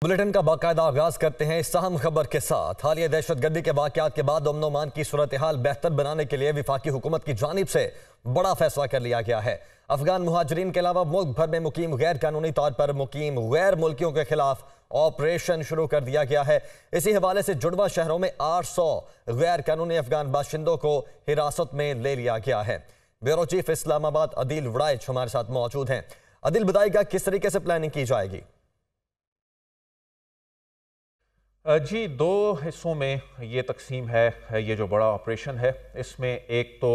Bulletin का बाकायदा आगाज करते हैं इस अहम खबर के साथ। हालिया दहशतगर्दी के वाकयात के बाद अमन ओमान की सूरत हाल बेहतर बनाने के लिए वफाकी हुकूमत की जानिब से बड़ा फैसला कर लिया गया है। अफगान मुहाजिरीन के अलावा मुल्क भर में मुकीम गैर कानूनी तौर पर मुकीम गैर मुल्कियों के खिलाफ ऑपरेशन शुरू कर दिया गया है। इसी हवाले से जुड़वा शहरों में 800 गैर कानूनी अफगान बाशिंदों को हिरासत में ले लिया गया है। ब्यूरो चीफ इस्लामाबाद अदील वड़ाइच हमारे साथ मौजूद हैं। अदील, बताएगा किस तरीके से प्लानिंग की जाएगी? जी, दो हिस्सों में ये तकसीम है। ये जो बड़ा ऑपरेशन है इसमें एक तो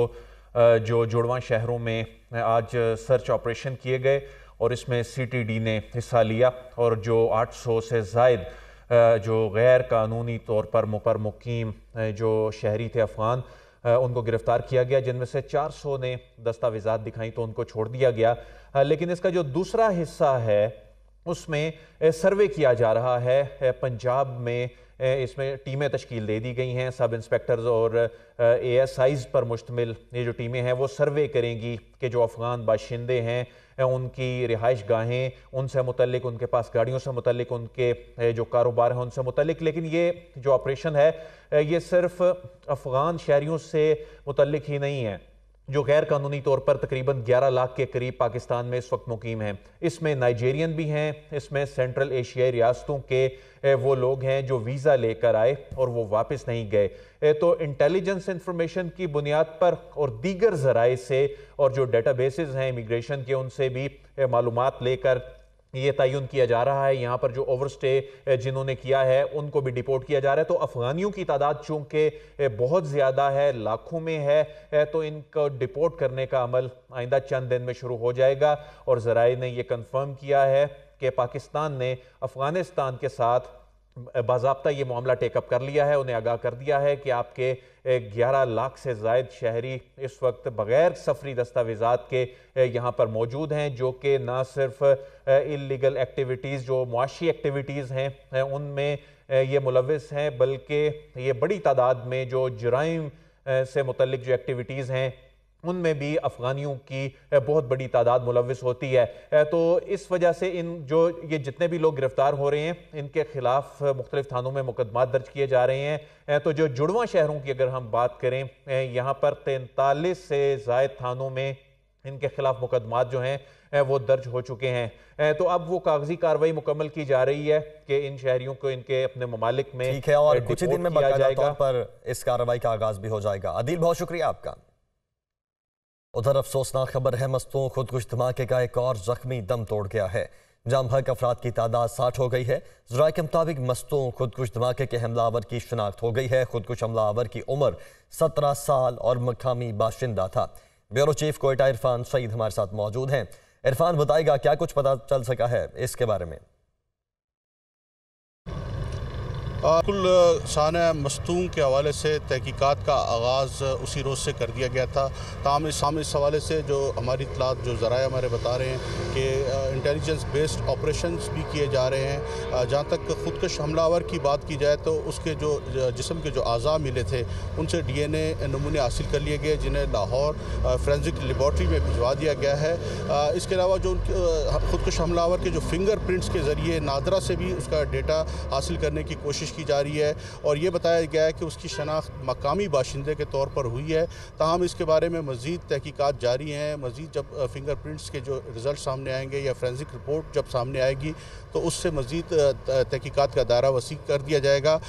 जो जुड़वा शहरों में आज सर्च ऑपरेशन किए गए और इसमें CTD ने हिस्सा लिया और जो 800 से ज़ायद जो गैर कानूनी तौर पर मुकीम जो शहरी थे अफगान, उनको गिरफ्तार किया गया, जिनमें से 400 ने दस्तावेज़ात दिखाई तो उनको छोड़ दिया गया। लेकिन इसका जो दूसरा हिस्सा है उसमें सर्वे किया जा रहा है। पंजाब में इसमें टीमें तश्कील दे दी गई हैं। सब इंस्पेक्टर्स और ASIs पर मुश्तमिल ये जो टीमें हैं वो सर्वे करेंगी कि जो अफगान बाशिंदे हैं उनकी रिहाइश गाहें, उनसे मुतल्लिक, उनके पास गाड़ियों से मुतल्लिक, उनके जो कारोबार हैं उनसे मुतल्लिक। लेकिन ये जो ऑपरेशन है ये सिर्फ अफगान शहरियों से मुतल्लिक ही नहीं है। जो गैर कानूनी तौर पर तकरीबन 11 लाख के करीब पाकिस्तान में इस वक्त मुकीम हैं, इसमें नाइजेरियन भी हैं, इसमें सेंट्रल एशियाई रियासतों के वो लोग हैं जो वीज़ा लेकर आए और वो वापस नहीं गए। तो इंटेलिजेंस इंफॉर्मेशन की बुनियाद पर और दीगर ज़राए से और जो डेटाबेसेस हैं इमिग्रेशन के, उनसे भी मालूमात लेकर ये तयन किया जा रहा है। यहाँ पर जो ओवरस्टे जिन्होंने किया है उनको भी डिपोर्ट किया जा रहा है। तो अफगानियों की तादाद चूंकि बहुत ज़्यादा है, लाखों में है, तो इनको डिपोर्ट करने का अमल आइंदा चंद दिन में शुरू हो जाएगा। और ज़राए ने यह कंफर्म किया है कि पाकिस्तान ने अफगानिस्तान के साथ बाज़ाब्ता ये मामला टेकअप कर लिया है, उन्हें आगाह कर दिया है कि आपके 11 लाख से ज़ायद शहरी इस वक्त बग़ैर सफरी दस्तावेज़ात के यहाँ पर मौजूद हैं, जो कि ना सिर्फ इल्लीगल एक्टिविटीज़, जो मुआशी एक्टिविटीज़ हैं उनमें ये मुलव्विस हैं, बल्कि ये बड़ी तादाद में जो जराइम से मुतल्लिक जो एक्टिविटीज़ हैं उनमें भी अफगानियों की बहुत बड़ी तादाद मुलव्विस होती है। तो इस वजह से ये जितने भी लोग गिरफ्तार हो रहे हैं इनके खिलाफ मुख्तलिफ थानों में मुकदमात दर्ज किए जा रहे हैं। तो जो जुड़वा शहरों की अगर हम बात करें, यहाँ पर 43 से ज़ायद थानों में इनके खिलाफ मुकदमात जो हैं वो दर्ज हो चुके हैं। तो अब वो कागजी कार्रवाई मुकम्मल की जा रही है कि इन शहरियों को इनके अपने ममालिक में, ठीक है, और कुछ ही दिन में बाकायदा तौर पर इस कार्रवाई का आगाज भी हो जाएगा। अदील, बहुत शुक्रिया आपका। उधर अफसोसनाक खबर है, मस्तों खुदकुश धमाके का एक और जख्मी दम तोड़ गया है। जाम भर अफराद की तादाद 60 हो गई है। ज़राए के मुताबिक मस्तों खुदकुश धमाके के हमलावर की शिनाख्त हो गई है। खुदकुश हमलावर की उम्र 17 साल और मकामी बाशिंदा था। ब्यूरो चीफ कोयटा इरफान सईद हमारे साथ मौजूद हैं। इरफान, बताएगा क्या कुछ पता चल सका है इसके बारे में? कुल शाना मस्तूम के हवाले से तहकीकात का आगाज़ उसी रोज़ से कर दिया गया था। ताम इस हवाले से जो हमारी इतलात, जो ज़राए हमारे बता रहे हैं कि इंटेलिजेंस बेस्ड ऑपरेशंस भी किए जा रहे हैं। जहाँ तक खुदकश हमलावर की बात की जाए तो उसके जो जिस्म के जो अज़ा मिले थे उनसे DNA नमूने हासिल कर लिए गए, जिन्हें लाहौर फोरेंसिक लेबॉर्ट्री में भिजवा दिया गया है। इसके अलावा जो खुदकश हमलावर के जो फिंगरप्रिंट्स के ज़रिए नादरा से भी उसका डेटा हासिल करने की कोशिश की जा रही है और ये बताया गया है कि उसकी शनाख्त मकामी बाशिंदे के तौर पर हुई है। ताहम इसके बारे में मज़ीद तहकीकात जारी हैं। मज़ीद जब फिंगरप्रिंट्स के जो रिज़ल्ट सामने आएंगे या फोरेंसिक रिपोर्ट जब सामने आएगी तो उससे मज़ीद तहकीकात का दायरा वसी कर दिया जाएगा।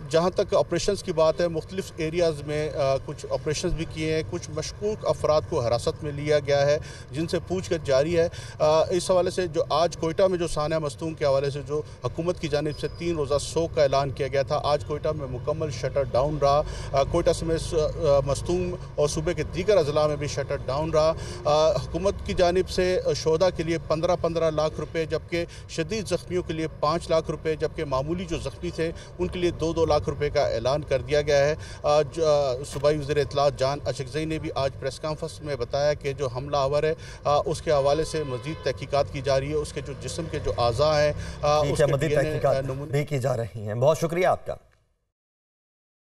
जहाँ तक ऑपरेशंस की बात है, मुख्तलिफ एरियाज़ में कुछ ऑपरेशंस भी किए हैं। कुछ मशकूक अफराद को हिरासत में लिया गया है जिनसे पूछताछ जारी है। इस हवाले से जो आज कोयटा में जो साना मस्तूम के हवाले से जो हुकूमत की जानिब से 3 रोज़ा शोक का ऐलान किया गया था, आज कोयटा में मुकम्मल शटर डाउन रहा। कोयटा समेत मस्तूम और सूबे के दीगर अजला में भी शटर डाउन रहा। हुकूमत की जानिब से शोहदा के लिए 15-15 लाख रुपये, जबकि शदीद ज़ख्मियों के लिए 5 लाख रुपये, जबकि मामूली जो ज़ख्मी थे उनके लिए 2-2 लाख रुपये का ऐलान कर दिया गया है। आज सूबाई वज़ीर इत्तलात जान अशरफजई ने भी आज प्रेस कॉन्फ्रेंस में बताया कि जो हमलावर है उसके हवाले से मज़ीद तहकीकात की जा रही है। उसके जो जिस्म के जो अज़ा हैं भी की जा रही हैं। बहुत शुक्रिया आपका।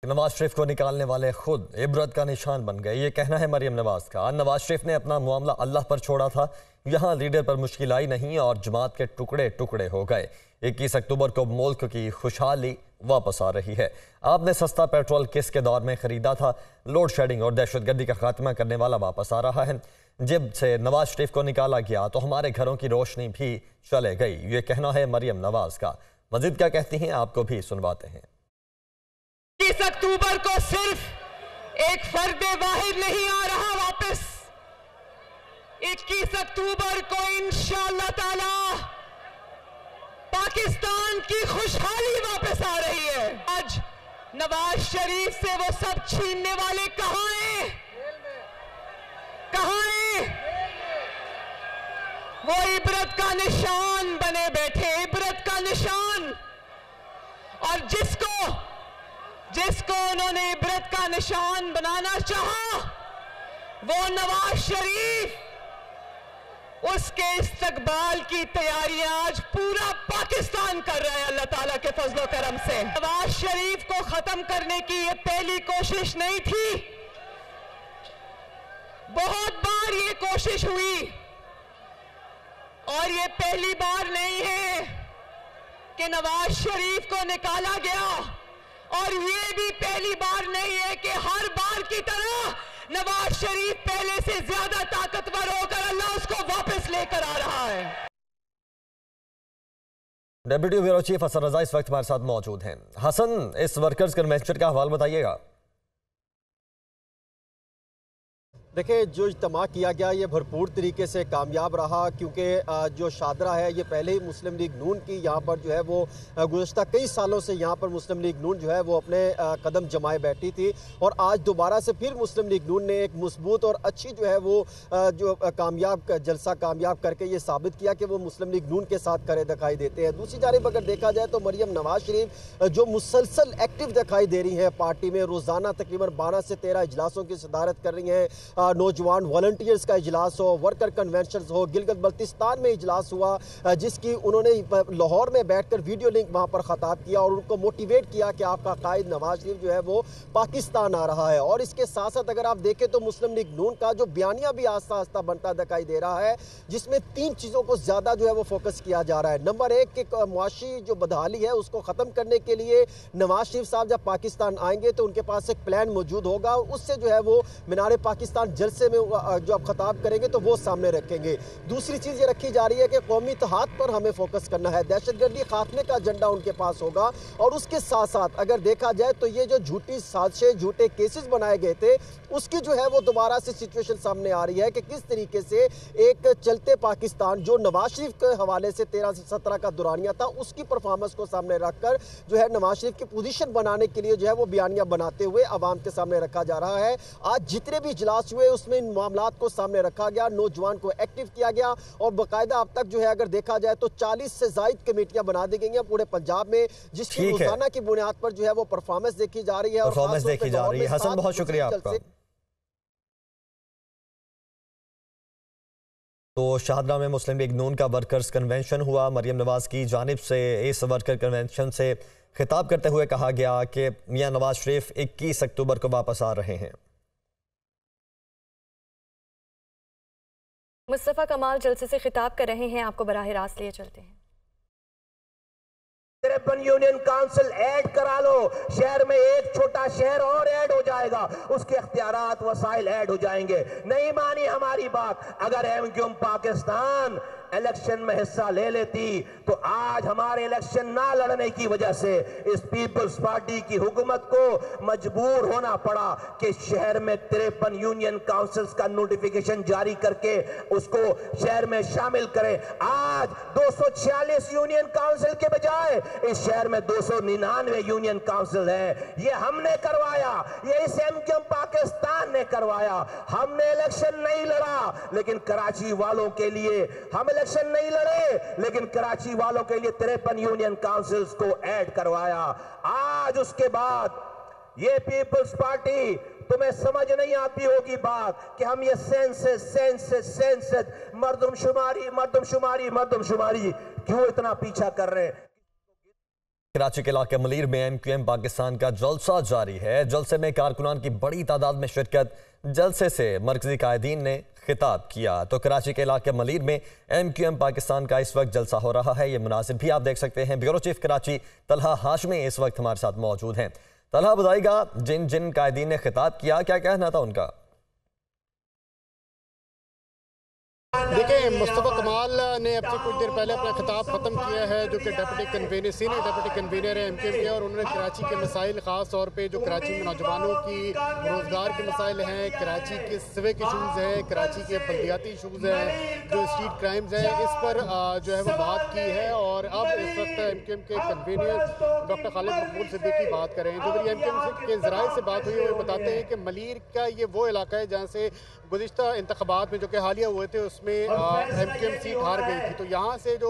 नवाज शरीफ को निकालने वाले खुद इबरत का निशान बन गए, ये कहना है मरियम नवाज का। नवाज शरीफ ने अपना मामला अल्लाह पर छोड़ा था। यहाँ लीडर पर मुश्किल आई नहीं और जमात के टुकड़े टुकड़े हो गए। 21 अक्टूबर को मुल्क की खुशहाली वापस आ रही है। आपने सस्ता पेट्रोल किसके दौर में खरीदा था? लोड शेडिंग और दहशतगर्दी का खात्मा करने वाला वापस आ रहा है। जब से नवाज शरीफ को निकाला गया तो हमारे घरों की रोशनी भी चले गई, ये कहना है मरियम नवाज का। मजीद क्या कहती हैं आपको भी सुनवाते हैं। 21 अक्टूबर को सिर्फ एक फर्द वाहिद नहीं आ रहा वापस, 21 अक्टूबर को इंशाअल्लाह ताला पाकिस्तान की खुशहाली वापस आ रही है। आज नवाज शरीफ से वो सब छीनने वाले कहां हैं? कहां हैं? वो इबरत का निशान बने बैठे, इबरत का निशान। और जिसको उन्होंने इबरत का निशान बनाना चाहा, वो नवाज शरीफ, उसके इस्तकबाल की तैयारियां आज पूरा पाकिस्तान कर रहा है अल्लाह ताला के फजलो करम से। नवाज शरीफ को खत्म करने की ये पहली कोशिश नहीं थी, बहुत बार ये कोशिश हुई और ये पहली बार नहीं है कि नवाज शरीफ को निकाला गया, और ये भी पहली बार नहीं है कि हर बार की तरह नवाज शरीफ पहले से ज्यादा ताकतवर होकर अल्लाह उसको वापस लेकर आ रहा है। Deputy bureau chief Hasan Raza इस वक्त हमारे साथ मौजूद हैं। हसन, इस वर्कर्स कन्वेंशन का हवाल बताइएगा। देखिए, जो इज्तिमा किया गया ये भरपूर तरीके से कामयाब रहा, क्योंकि जो शादरा है ये पहले ही मुस्लिम लीग नून की यहाँ पर जो है वो गुज़श्ता कई सालों से यहाँ पर मुस्लिम लीग नून जो है वो अपने कदम जमाए बैठी थी, और आज दोबारा से फिर मुस्लिम लीग नून ने एक मजबूत और अच्छी जो है वो जो कामयाब जलसा कामयाब करके ये साबित किया कि वो मुस्लिम लीग नून के साथ खड़े दिखाई देते हैं। दूसरी जानिब अगर देखा जाए तो मरियम नवाज शरीफ जो मुसलसल एक्टिव दिखाई दे रही हैं पार्टी में, रोज़ाना तकरीबन 12 से 13 इजलासों की सदारत कर रही हैं। नौजवान वॉलंटियर्स का इजलास हो, वर्कर कन्वेंशन हो, गिलगित बल्तिस्तान में इजलास हुआ जिसकी उन्होंने लाहौर में बैठकर वीडियो लिंक वहां पर खताब किया और उनको मोटिवेट किया कि आपका कायद नवाज शरीफ जो है वो पाकिस्तान आ रहा है। और इसके साथ साथ अगर आप देखें तो मुस्लिम लीग नून का जो बयानिया भी आस्ता आस्ता बनता दिखाई दे रहा है, जिसमें 3 चीज़ों को ज़्यादा जो है वो फोकस किया जा रहा है। नंबर 1 कि मुआशी जो बदहाली है उसको ख़त्म करने के लिए नवाज शरीफ साहब जब पाकिस्तान आएंगे तो उनके पास एक प्लान मौजूद होगा, उससे जो है वो मीनार पाकिस्तान जलसे में जो आप खताब करेंगे तो वो सामने रखेंगे। दूसरी चीज़ ये रखी जा रही है कि कौमी इत्तेहाद पर हमें फोकस करना है, दहशतगर्दी खात्मे का एजेंडा उनके पास होगा। और उसके साथ साथ अगर देखा जाए तो ये जो झूठी साजिशें, झूठे केसेस बनाए गए थे, उसकी जो है वो दोबारा से सिचुएशन सामने आ रही है कि किस तरीके से एक चलते पाकिस्तान जो नवाज शरीफ के हवाले से 13 से 17 का दुरानिया था, उसकी परफॉर्मेंस को सामने रखकर जो है नवाज शरीफ की पोजीशन बनाने के लिए जो है वो बयानिया बनाते हुए आवाम के सामने रखा जा रहा है। आज जितने भी इजलास हुए उसमें इन मामलात को सामने रखा गया, नौजवान को एक्टिव किया गया, और बाकायदा अब तक जो है अगर देखा जाए तो 40 से ज्यादा कमेटियां बना दी गई हैं पूरे पंजाब में, जिसकी रोजाना की बुनियाद पर जो है वो परफॉर्मेंस देखी जा रही है। परफॉर्मेंस देखी जा रही है। हसन, बहुत शुक्रिया आपका। तो शाहदरा में मुस्लिम लीग नून का वर्कर्स कन्वेंशन हुआ। मरियम नवाज की जानिब से इस वर्कर कन्वेंशन से खिताब करते हुए कहा गया कि मियां नवाज शरीफ 21 अक्टूबर को वापस आ रहे हैं। मुस्तफ़ा कमाल जलसे से खिताब कर रहे हैं, आपको बराह रास्त लिए चलते हैं। 53 यूनियन काउंसिल ऐड करा लो, शहर में एक छोटा शहर और ऐड हो जाएगा, उसके अख्तियारात वसाइल ऐड हो जाएंगे। नहीं मानी हमारी बात। अगर एमक्यूएम पाकिस्तान इलेक्शन में हिस्सा ले लेती तो आज हमारे इलेक्शन ना लड़ने की वजह से इस पीपल्स पार्टी की हुकूमत को मजबूर होना पड़ा कि शहर में 53 यूनियन काउंसिल्स का नोटिफिकेशन जारी करके उसको शहर में शामिल करें। आज 246 यूनियन काउंसिल के बजाय इस शहर में 299 यूनियन काउंसिल है। ये हमने करवाया, ये इस एमक्यूएम पाकिस्तान ने करवाया। हमने इलेक्शन नहीं लड़ा, लेकिन कराची वालों के लिए हम इलेक्शन नहीं लड़े, लेकिन कराची वालों के लिए 53 यूनियन काउंसिल्स को ऐड करवाया। आज उसके बाद ये पीपल्स पार्टी, तुम्हें समझ नहीं आती होगी बात कि हम ये सेंसस मर्दमशुमारी क्यों इतना पीछा कर रहे हैं। कराची के इलाके मलीर में एमक्यूएम पाकिस्तान का जलसा जारी है। जलसे में कारकुनान की बड़ी तादाद में शिरकत। जलसे से मरकजी कायदीन ने खिताब किया। तो कराची के इलाके मलीर में MQM पाकिस्तान का इस वक्त जलसा हो रहा है। ये मुनासिब भी आप देख सकते हैं। ब्यूरो चीफ कराची तलहा हाशमी इस वक्त हमारे साथ मौजूद हैं। तलहा, बताइएगा जिन जिन कायदीन ने खिताब किया, क्या कहना था उनका? देखिए, मुस्तफ़ा कमाल ने अब से कुछ देर पहले अपना खिताब ख़त्म किया है, जो कि deputy convener, senior deputy convener है MQM के, और उन्होंने कराची के मसाइल, ख़ास तौर पे जो कराची में नौजवानों की रोज़गार के मसाइल हैं, कराची के सिविक इशूज़ हैं, कराची के बल्दियाती इशूज़ हैं, जो स्ट्रीट क्राइम्स हैं, इस पर जो है वो बात की है। और अब इस वक्त MQM के कन्वीनर डॉक्टर खालिद मकबूल सिद्दीकी बात कर रहे हैं। जो मेरी MQM के ज़राए से बात हुई है वो बताते हैं कि मलीर का ये वो इलाका है जहाँ से गुज़िश्ता इंतखाबात में जो कि हालिया हुए थे उसमें MQM सीट हार गई थी। तो यहाँ से जो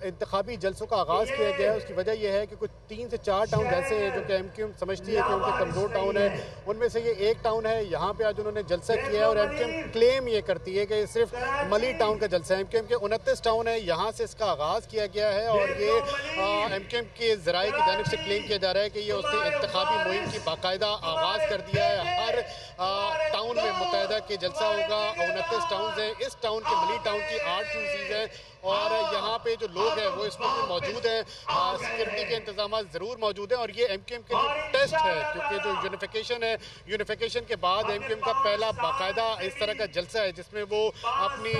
इंतखाबी जलसों का आगाज़ किया गया है, उसकी वजह यह है कि कुछ 3 से 4 टाउन ऐसे हैं जो कि MQM समझती है कि उनके कमज़ोर टाउन है। उनमें से ये एक टाउन है। यहाँ पे आज उन्होंने जलसा किया है और MQM क्लेम ये करती है कि सिर्फ मली टाउन का जलसा है। MQM के 29 टाउन है, यहाँ से इसका आगाज़ किया गया है और ये MQM के ज़राए की जानिब से क्लेम किया जा रहा है कि ये उसने इंतखाबी मुहिम की बाकायदा आगाज़ कर दिया है। हर टाउन में मुतहदा के जलसा होगा। 29 टाउन है। इस टाउन के मली टाउन की 8 QCs हैं और यहाँ पे जो लोग हैं वो इस वक्त भी मौजूद हैं। सिक्योरिटी के इंतजाम ज़रूर मौजूद हैं और ये MQM के लिए टेस्ट है, क्योंकि जो यूनिफिकेशन है, यूनिफिकेशन के बाद MQM का पहला बाकायदा इस तरह का जलसा है जिसमें वो अपनी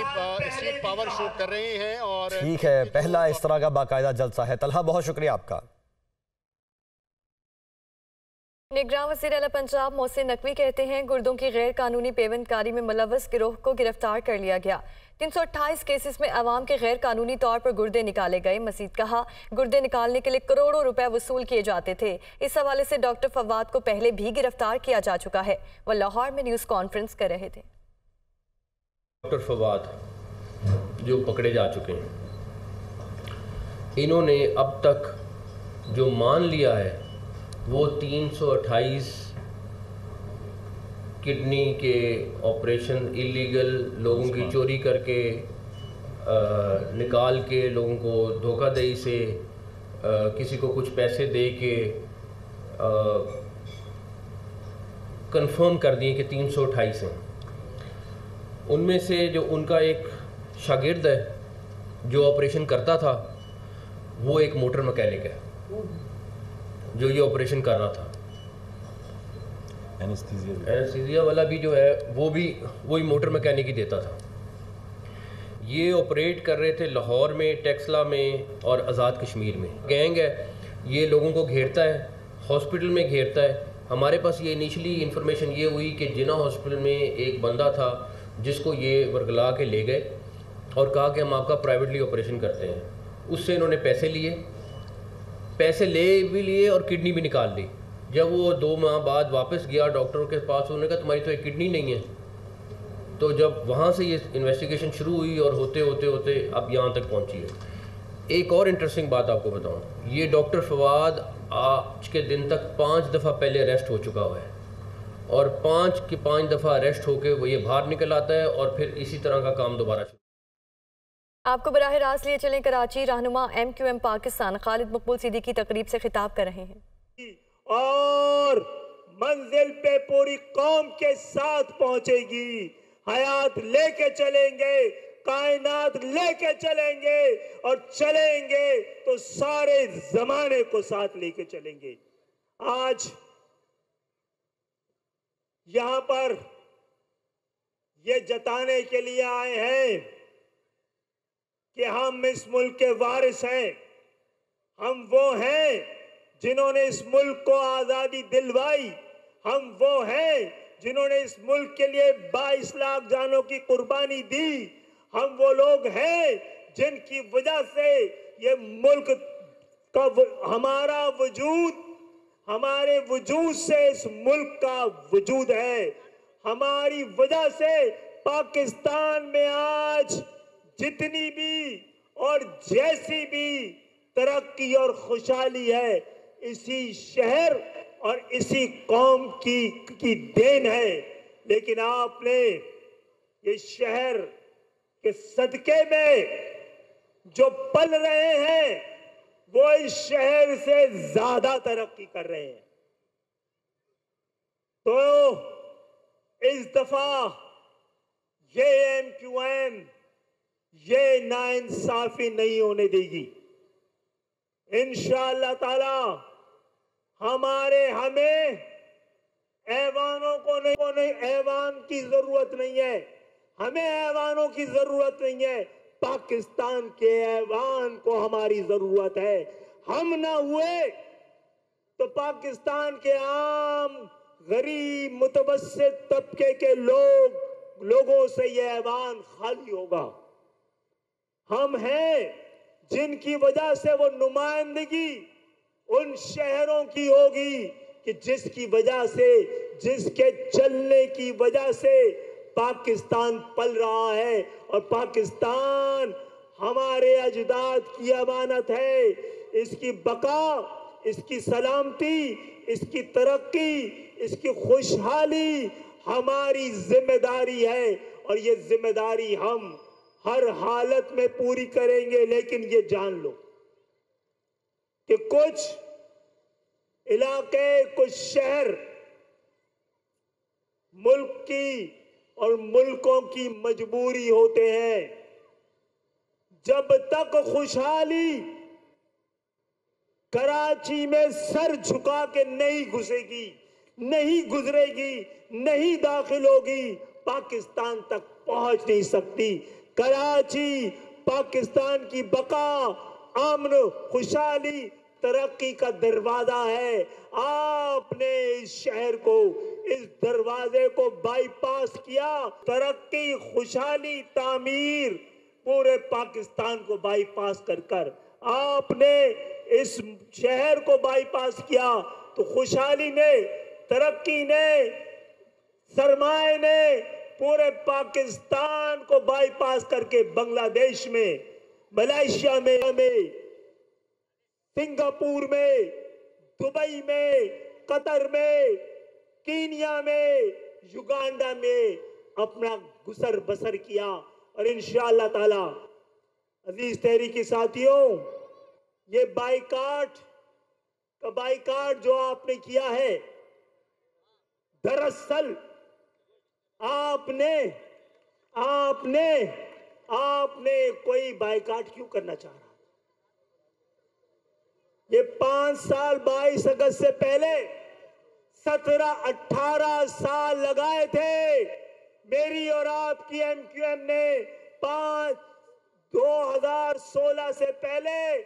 स्ट्रीट पावर शो कर रहे हैं। और ठीक है, पहला इस तरह का बाकायदा जलसा है। तलहा, बहुत शुक्रिया आपका। निगरान वज़ीर आला पंजाब मोहसिन नकवी कहते हैं गुर्दों की गैर कानूनी पेवंदकारी में मुलव्वस गिरोह को गिरफ्तार कर लिया गया। 328 केसेस में अवाम के गैर कानूनी तौर पर गुर्दे निकाले गए। मजीद कहा, गुर्दे निकालने के लिए करोड़ों रुपए वसूल किए जाते थे। इस हवाले से डॉक्टर फवाद को पहले भी गिरफ्तार किया जा चुका है। वह लाहौर में न्यूज़ कॉन्फ्रेंस कर रहे थे। डॉक्टर फवाद जो पकड़े जा चुके हैं, इन्होंने अब तक जो मान लिया है वो 328 किडनी के ऑपरेशन, इलीगल लोगों की चोरी करके निकाल के लोगों को धोखाधड़ी से किसी को कुछ पैसे दे के कंफर्म कर दिए कि 328 हैं। उनमें से जो उनका एक शागिर्द है जो ऑपरेशन करता था, वो एक मोटर मैकेनिक है जो ये ऑपरेशन कर रहा था। एनेस्थीसिया वाला भी जो है वो भी वही मोटर मैकेनिक ही देता था। ये ऑपरेट कर रहे थे लाहौर में, टेक्सला में और आज़ाद कश्मीर में। गैंग है, ये लोगों को घेरता है, हॉस्पिटल में घेरता है। हमारे पास ये इनिशियली इन्फॉर्मेशन ये हुई कि जिना हॉस्पिटल में एक बंदा था जिसको ये वर्गला के ले गए और कहा कि हम आपका प्राइवेटली ऑपरेशन करते हैं। उससे इन्होंने पैसे लिए, पैसे ले भी लिए और किडनी भी निकाल ली। जब वो 2 माह बाद वापस गया डॉक्टरों के पास, उन्होंने कहा तुम्हारी तो एक किडनी नहीं है। तो जब वहाँ से ये इन्वेस्टिगेशन शुरू हुई और होते होते होते अब यहाँ तक पहुँची है। एक और इंटरेस्टिंग बात आपको बताऊँ, ये डॉक्टर फवाद आज के दिन तक 5 दफ़ा पहले अरेस्ट हो चुका हुआ है और 5 दफ़ा अरेस्ट होकर वो ये बाहर निकल आता है और फिर इसी तरह का काम दोबारा शुरू। आपको बराह रास्त लिए चलें कराची। रहनुमा MQM पाकिस्तान खालिद मकबूल सिद्दीकी तकरीब से खिताब कर रहे हैं। और मंजिल पे पूरी कौम के साथ पहुंचेगी। हयात लेके चलेंगे, कायनात लेके चलेंगे और चलेंगे तो सारे जमाने को साथ लेके चलेंगे। आज यहां पर ये जताने के लिए आए हैं कि हम इस मुल्क के वारिस हैं। हम वो हैं जिन्होंने इस मुल्क को आजादी दिलवाई। हम वो हैं जिन्होंने इस मुल्क के लिए 22 लाख जानों की कुर्बानी दी। हम वो लोग हैं जिनकी वजह से ये मुल्क का हमारा वजूद, हमारे वजूद से इस मुल्क का वजूद है। हमारी वजह से पाकिस्तान में आज जितनी भी और जैसी भी तरक्की और खुशहाली है, इसी शहर और इसी कौम की देन है। लेकिन आपने ये शहर के सदके में जो पल रहे हैं वो इस शहर से ज्यादा तरक्की कर रहे हैं। तो इस दफा ये MQM ये नाइंसाफी नहीं होने देगी। इंशाअल्लाह ताला हमें ऐवानों को नहीं, ऐवान की जरूरत नहीं है, हमें ऐवानों की जरूरत नहीं है, पाकिस्तान के ऐवान को हमारी जरूरत है। हम ना हुए तो पाकिस्तान के आम गरीब मुतवस्सित तबके के लोगों से यह ऐवान खाली होगा। हम हैं जिनकी वजह से वो नुमाइंदगी उन शहरों की होगी कि जिसकी वजह से, जिसके चलने की वजह से पाकिस्तान पल रहा है। और पाकिस्तान हमारे अजदाद की अमानत है। इसकी बका, इसकी सलामती, इसकी तरक्की, इसकी खुशहाली हमारी जिम्मेदारी है और ये जिम्मेदारी हम हर हालत में पूरी करेंगे। लेकिन ये जान लो कि कुछ इलाके, कुछ शहर मुल्क की और मुल्कों की मजबूरी होते हैं। जब तक खुशहाली कराची में सर झुका के नहीं घुसेगी, नहीं गुजरेगी, नहीं दाखिल होगी, पाकिस्तान तक पहुंच नहीं सकती। कराची पाकिस्तान की बका, अमन, खुशहाली, तरक्की का दरवाजा है। आपने इस शहर को, इस दरवाजे को बाईपास किया। तरक्की, खुशहाली, तामीर पूरे पाकिस्तान को बाईपास कर आपने इस शहर को बाईपास किया तो खुशहाली ने, तरक्की ने, सरमाए ने पूरे पाकिस्तान को बाईपास करके बांग्लादेश में, मलेशिया में, सिंगापुर में, दुबई में, कतर में, कीनिया में, युगांडा में अपना गुजर बसर किया। और इंशाअल्लाह ताला अजीज तहरीकी साथियों, ये बाइकाट जो आपने किया है, दरअसल आपने कोई बाइकाट क्यों करना चाह रहा? ये 5 साल 22 अगस्त से पहले 17-18 साल लगाए थे। मेरी और आपकी MQM ने 2016 से पहले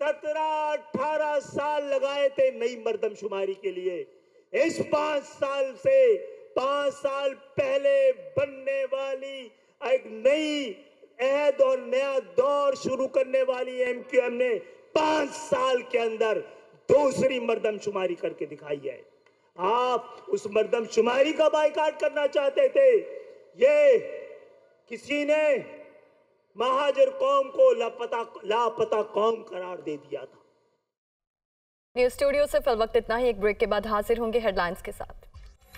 17-18 साल लगाए थे नई मर्दमशुमारी के लिए। इस 5 साल पहले बनने वाली एक नई अहद और नया दौर शुरू करने वाली MQM ने 5 साल के अंदर दूसरी मर्दमशुमारी करके दिखाई है। आप उस मर्दमशुमारी का बाइकाट करना चाहते थे। ये किसी ने महाजर कौम को लापता कौम करार दे दिया था। न्यूज़ स्टूडियो से फिल वक्त इतना ही। एक ब्रेक के बाद हाजिर होंगे हेडलाइंस के साथ।